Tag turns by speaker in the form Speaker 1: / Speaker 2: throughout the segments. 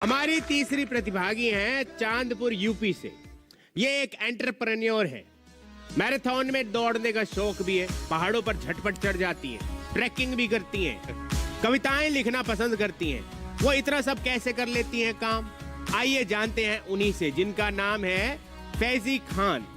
Speaker 1: हमारी तीसरी प्रतिभागी हैं चांदपुर यूपी से। ये एक एंटरप्रेन्योर है। मैराथन में दौड़ने का शौक भी है, पहाड़ों पर झटपट चढ़ जाती हैं, ट्रैकिंग भी करती हैं, कविताएं लिखना पसंद करती हैं। वो इतना सब कैसे कर लेती हैं काम? आइए जानते हैं उन्हीं से, जिनका नाम है फैजी खान।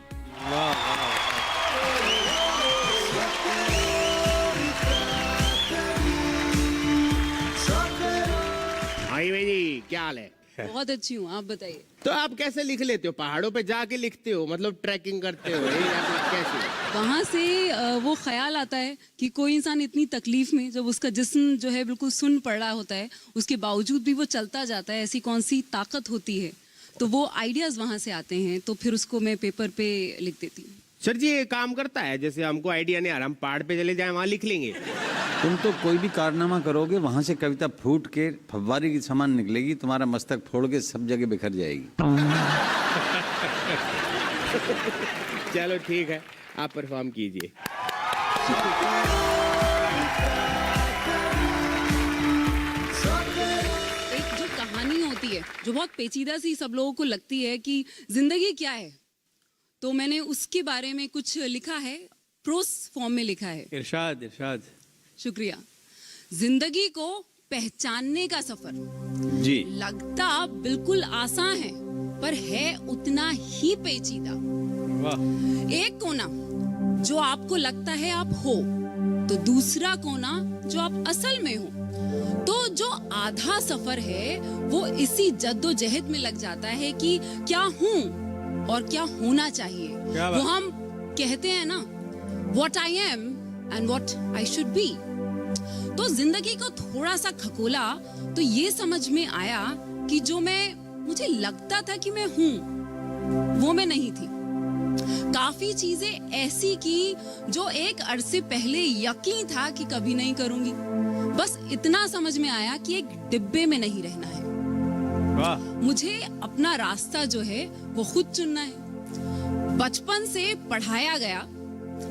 Speaker 1: आई जी, क्या हाल है?
Speaker 2: बहुत अच्छी हूँ, आप बताइए।
Speaker 1: तो आप कैसे लिख लेते हो? पहाड़ों पे जाके लिखते हो, मतलब ट्रैकिंग करते हो या कैसे?
Speaker 2: वहाँ से वो ख्याल आता है कि कोई इंसान इतनी तकलीफ में, जब उसका जिस्म जो है बिल्कुल सुन्न पड़ रहा होता है, उसके बावजूद भी वो चलता जाता है, ऐसी कौन सी ताकत होती है? तो वो आइडियाज वहाँ से आते हैं, तो फिर उसको मैं पेपर पे लिख देती हूँ।
Speaker 1: सर जी, ये काम करता है? जैसे हमको आइडिया नहीं आ रहा, हम पहाड़ पे चले जाएं, वहाँ लिख लेंगे।
Speaker 3: तुम तो कोई भी कारनामा करोगे, वहां से कविता फूट के फव्वारे की समान निकलेगी, तुम्हारा मस्तक फोड़ के सब जगह बिखर जाएगी।
Speaker 1: चलो ठीक है, आप परफॉर्म कीजिए।
Speaker 2: एक जो कहानी होती है, जो बहुत पेचीदा सी सब लोगों को लगती है कि जिंदगी क्या है, तो मैंने उसके बारे में कुछ लिखा है, प्रोस फॉर्म में लिखा है।
Speaker 1: इरशाद इरशाद।
Speaker 2: शुक्रिया। जिंदगी को पहचानने का सफर
Speaker 1: जी।
Speaker 2: लगता बिल्कुल आसान है, पर है उतना ही पेचीदा।
Speaker 1: वाह।
Speaker 2: एक कोना जो आपको लगता है आप हो, तो दूसरा कोना जो आप असल में हो। तो जो आधा सफर है वो इसी जद्दोजहद में लग जाता है कि क्या हूँ और क्या होना चाहिए। वो हम कहते हैं ना, what I am and what I should be। तो जिंदगी को थोड़ा सा खकोला तो ये समझ में आया कि जो मुझे लगता था कि मैं हूँ, वो मैं नहीं थी। काफी चीजें ऐसी की जो एक अरसे पहले यकीन था कि कभी नहीं करूंगी। बस इतना समझ में आया कि एक डिब्बे में नहीं रहना है।
Speaker 1: वाह।
Speaker 2: मुझे अपना रास्ता जो है वो खुद चुनना है। बचपन से पढ़ाया गया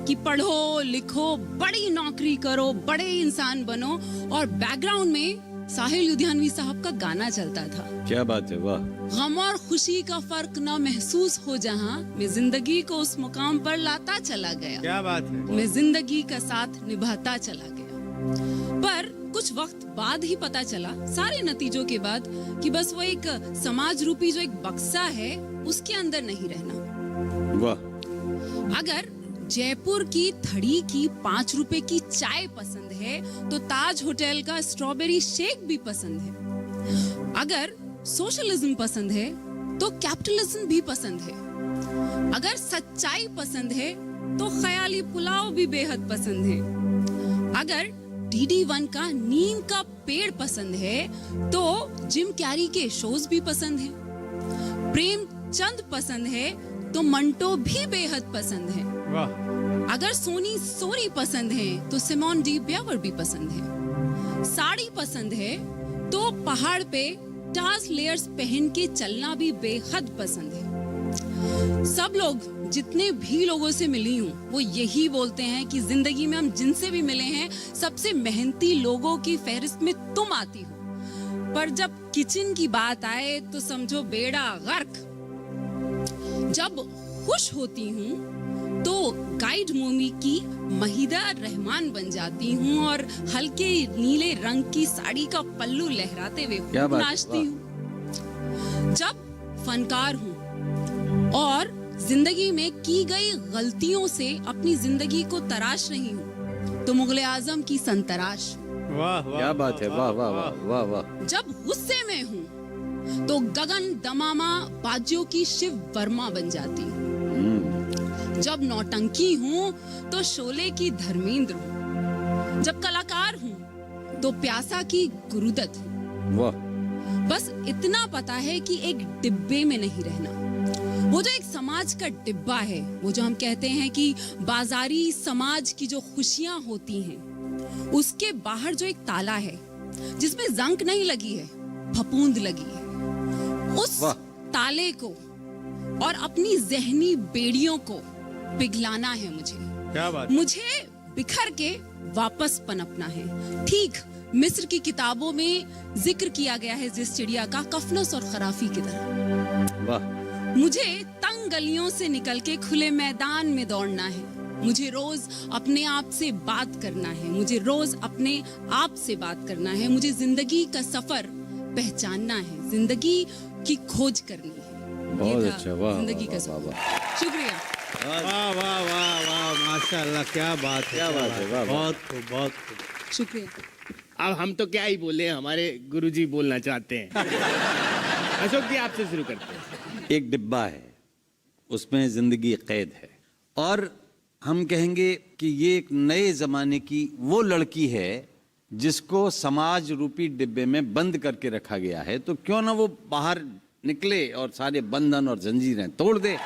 Speaker 2: कि पढ़ो लिखो, बड़ी नौकरी करो, बड़े इंसान बनो, और बैकग्राउंड में साहिल लुधियानवी साहब का गाना चलता था।
Speaker 3: क्या बात है, वाह।
Speaker 2: गम और खुशी का फर्क ना महसूस हो जहां, मैं जिंदगी को उस मुकाम पर लाता चला गया।
Speaker 1: क्या बात है।
Speaker 2: मैं जिंदगी का साथ निभाता चला गया। पर कुछ वक्त बाद ही पता चला, सारे नतीजों के बाद, कि बस वो एक समाज रूपी जो एक बक्सा है, उसके अंदर नहीं रहना।
Speaker 3: वाह।
Speaker 2: अगर जयपुर की थड़ी की 5 रुपए की चाय पसंद है, तो ताज होटल का स्ट्रॉबेरी शेक भी पसंद है। अगर सोशलिज्म पसंद है, तो कैपिटलिज्म भी पसंद है। अगर सच्चाई पसंद है, तो ख्याली पुलाव भी बेहद पसंद है। अगर DD1 का नीम का पेड़ पसंद है, तो जिम कैरी के शोज भी पसंद है। प्रेमचंद पसंद है, तो मंटो भी बेहद पसंद है।
Speaker 1: वाह।
Speaker 2: अगर सोनी सोनी पसंद है, तो सिमोन डी ब्यावर भी पसंद है। साड़ी पसंद है, तो पहाड़ पे टास लेयर्स पहन के चलना भी बेहद पसंद है। सब लोग, जितने भी लोगों से मिली हूँ, वो यही बोलते हैं कि जिंदगी में हम जिनसे भी मिले हैं, सबसे मेहनती लोगों की फहरिस्त में तुम आती हो। पर जब किचन की बात आए तो समझो बेड़ा गर्क। जब खुश होती हूँ तो गाइड मूवी की महिदा रहमान बन जाती हूँ, और हल्के नीले रंग की साड़ी का पल्लू लहराते हुए नाचती हूँ। जब फनकार हूँ और जिंदगी में की गई गलतियों से अपनी जिंदगी को तराश रही हूँ, तो मुगले आजम की संतराश।
Speaker 1: वाह।
Speaker 3: क्या बात है, वाह वाह वाह वाह वाह।
Speaker 2: जब गुस्से में हूँ तो गगन दमामा बाजियों की शिव वर्मा बन जाती हूँ। जब नौटंकी हूँ तो शोले की धर्मेंद्र हूँ। जब कलाकार हूँ तो प्यासा की गुरुदत्त हूँ।
Speaker 3: वाह।
Speaker 2: बस इतना पता है कि एक डिब्बे में नहीं रहना। वो जो एक समाज का डिब्बा है, वो जो हम कहते हैं कि बाजारी समाज की जो खुशियां होती हैं, उसके बाहर जो एक ताला है जिसमें जंक नहीं लगी है, फफूंद लगी है, उस ताले को और अपनी जहनी बेड़ियों को पिघलाना है मुझे।
Speaker 1: क्या बात।
Speaker 2: मुझे बिखर के वापस पनपना है, ठीक मिस्र की किताबों में जिक्र किया गया है जिस चिड़िया का, कफनस और खराफी की तरह।
Speaker 3: वाह,
Speaker 2: मुझे तंग गलियों से निकल के खुले मैदान में दौड़ना है। मुझे रोज अपने आप से बात करना है। मुझे रोज अपने आप से बात करना है। मुझे जिंदगी का सफर पहचानना है। जिंदगी की खोज करनी है।
Speaker 3: बहुत
Speaker 2: ये था
Speaker 3: अच्छा, वाह,
Speaker 2: जिंदगी का
Speaker 3: वाह,
Speaker 2: सफर।
Speaker 3: वाह,
Speaker 2: शुक्रिया।
Speaker 4: वाह वाह वाह वाह, माशाल्लाह, क्या बात है,
Speaker 3: क्या बात है, वाह, वाह।
Speaker 4: बहुत खूब, बहुत खूब।
Speaker 2: शुक्रिया।
Speaker 1: अब हम तो क्या ही बोले, हमारे गुरुजी बोलना चाहते हैं। अशोक जी आपसे शुरू करते हैं।
Speaker 3: एक डिब्बा है, उसमें जिंदगी कैद है, और हम कहेंगे कि ये एक नए जमाने की वो लड़की है जिसको समाज रूपी डिब्बे में बंद करके रखा गया है। तो क्यों ना वो बाहर निकले और सारे बंधन और जंजीरें तोड़ दे।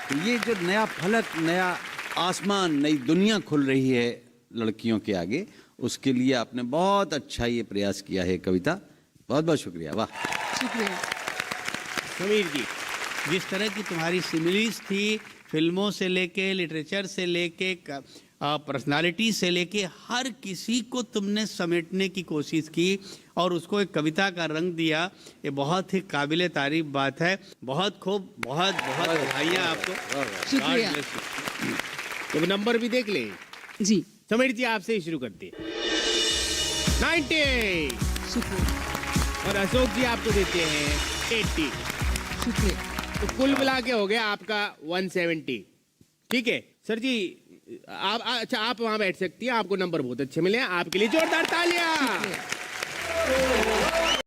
Speaker 3: तो ये जो नया फलक, नया आसमान, नई दुनिया खुल रही है लड़कियों के आगे, उसके लिए आपने बहुत अच्छा ये प्रयास किया है कविता। बहुत बहुत शुक्रिया। वाह,
Speaker 2: शुक्रिया।
Speaker 1: समीर जी,
Speaker 4: जिस तरह की तुम्हारी सिमिलीज थी, फिल्मों से लेके, लिटरेचर से लेके, पर्सनालिटी से लेके, हर किसी को तुमने समेटने की कोशिश की और उसको एक कविता का रंग दिया। ये बहुत ही काबिले तारीफ बात है। बहुत खूब, बहुत बहुत बधाइयाँ आपको।
Speaker 2: शुक्रिया।
Speaker 4: God bless you।
Speaker 1: तो नंबर भी देख ले।
Speaker 2: जी,
Speaker 1: समीर जी आपसे ही शुरू करते हैं। 98
Speaker 2: शुक्रिया।
Speaker 1: और अशोक जी आपको देते हैं 80।
Speaker 2: शुक्रिया।
Speaker 1: तो कुल मिला के हो गया आपका 170। ठीक है सर जी, आप अच्छा आप वहां बैठ सकती हैं। आपको नंबर बहुत अच्छे मिले हैं। आपके लिए जोरदार तालियां।
Speaker 2: शुक्रिया।